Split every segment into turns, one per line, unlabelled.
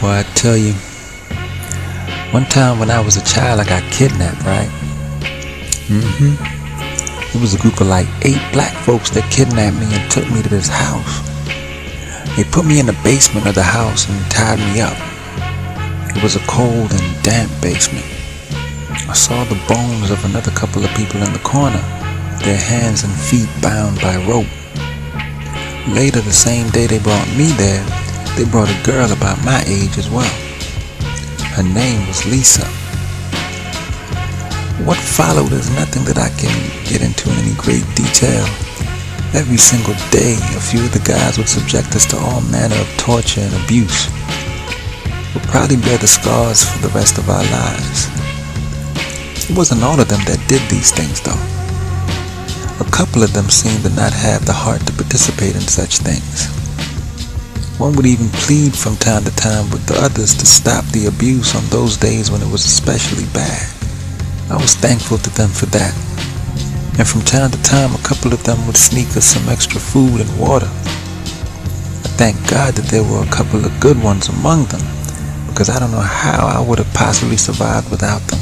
Boy, I tell you, one time when I was a child, I got kidnapped, right? It was a group of like 8 black folks that kidnapped me and took me to this house. They put me in the basement of the house and tied me up. It was a cold and damp basement. I saw the bones of another couple of people in the corner, their hands and feet bound by rope. Later the same day they brought me there, they brought a girl about my age as well. Her name was Lisa. What followed is nothing that I can get into in any great detail. Every single day, a few of the guys would subject us to all manner of torture and abuse. We'll probably bear the scars for the rest of our lives. It wasn't all of them that did these things though. A couple of them seemed to not have the heart to participate in such things. One would even plead from time to time with the others to stop the abuse on those days when it was especially bad. I was thankful to them for that. And from time to time, a couple of them would sneak us some extra food and water. I thank God that there were a couple of good ones among them, because I don't know how I would have possibly survived without them.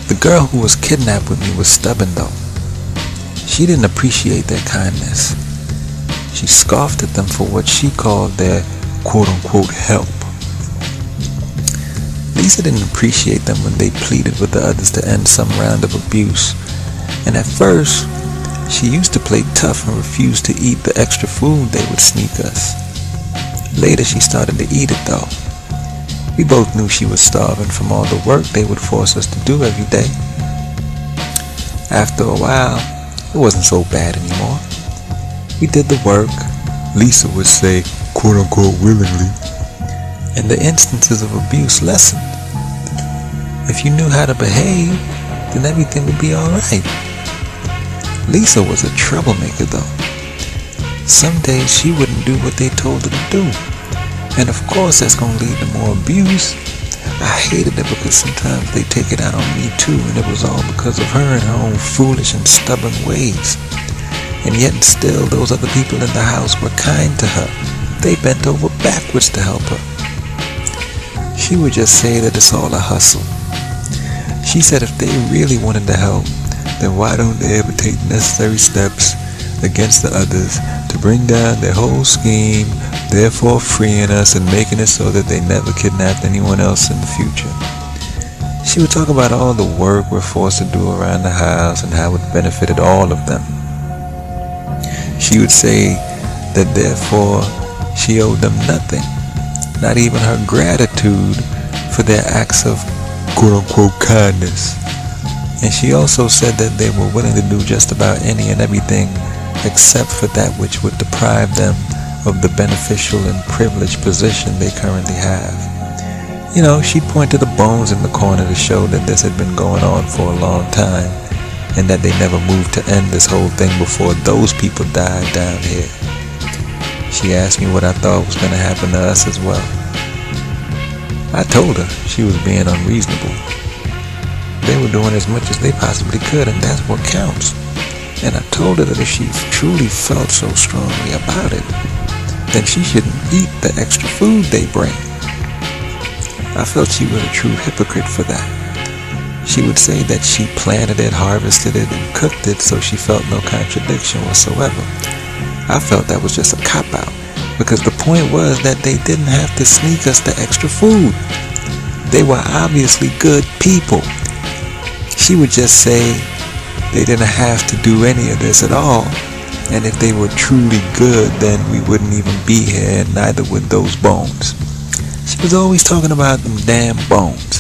The girl who was kidnapped with me was stubborn though. She didn't appreciate their kindness. She scoffed at them for what she called their quote-unquote help. Lisa didn't appreciate them when they pleaded with the others to end some round of abuse, and at first, she used to play tough and refused to eat the extra food they would sneak us. Later she started to eat it though. We both knew she was starving from all the work they would force us to do every day. After a while, it wasn't so bad anymore. We did the work, Lisa would say, quote-unquote willingly, and the instances of abuse lessened. If you knew how to behave, then everything would be alright. Lisa was a troublemaker though. Some days she wouldn't do what they told her to do. And of course that's going to lead to more abuse. I hated it because sometimes they take it out on me too, and it was all because of her and her own foolish and stubborn ways. And yet still those other people in the house were kind to her. They bent over backwards to help her. She would just say that it's all a hustle. She said if they really wanted to help, then why don't they ever take necessary steps against the others to bring down their whole scheme, therefore freeing us and making it so that they never kidnapped anyone else in the future. She would talk about all the work we're forced to do around the house and how it benefited all of them. She would say that therefore she owed them nothing, not even her gratitude for their acts of quote-unquote kindness. And she also said that they were willing to do just about any and everything except for that which would deprive them of the beneficial and privileged position they currently have. You know, she'd point to the bones in the corner to show that this had been going on for a long time and that they never moved to end this whole thing before those people died down here. She asked me what I thought was going to happen to us as well. I told her she was being unreasonable. They were doing as much as they possibly could, and that's what counts. And I told her that if she truly felt so strongly about it, then she shouldn't eat the extra food they bring. I felt she was a true hypocrite for that. She would say that she planted it, harvested it, and cooked it, so she felt no contradiction whatsoever. I felt that was just a cop-out, because the point was that they didn't have to sneak us the extra food. They were obviously good people. She would just say they didn't have to do any of this at all, and if they were truly good, then we wouldn't even be here, and neither would those bones. She was always talking about them damn bones.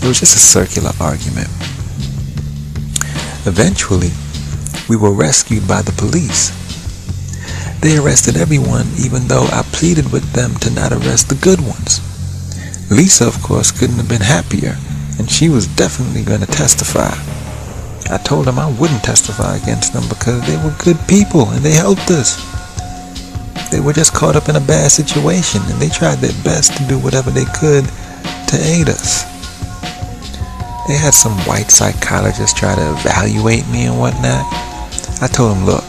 It was just a circular argument. Eventually, we were rescued by the police. They arrested everyone, even though I pleaded with them to not arrest the good ones. Lisa, of course, couldn't have been happier, and she was definitely going to testify. I told them I wouldn't testify against them because they were good people and they helped us. They were just caught up in a bad situation, and they tried their best to do whatever they could to aid us. They had some white psychologists try to evaluate me and whatnot. I told them, look,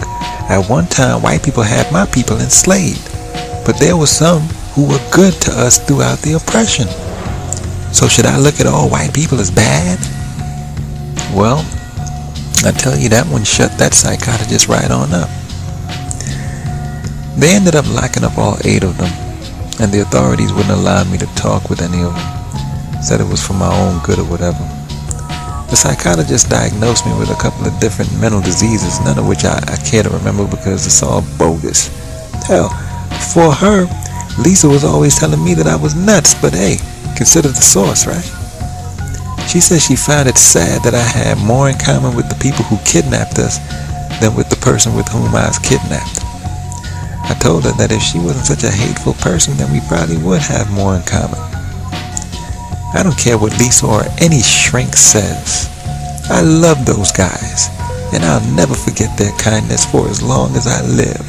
at one time white people had my people enslaved, but there were some who were good to us throughout the oppression. So should I look at all white people as bad? Well, I tell you, that one shut that psychologist right on up. They ended up locking up all 8 of them, and the authorities wouldn't allow me to talk with any of them. Said it was for my own good or whatever. The psychologist diagnosed me with a couple of different mental diseases, none of which I care to remember because it's all bogus. Hell, for her, Lisa was always telling me that I was nuts, but hey, consider the source, right? She said she found it sad that I had more in common with the people who kidnapped us than with the person with whom I was kidnapped. I told her that if she wasn't such a hateful person, then we probably would have more in common. I don't care what Lisa or any shrink says. I love those guys, and I'll never forget their kindness for as long as I live.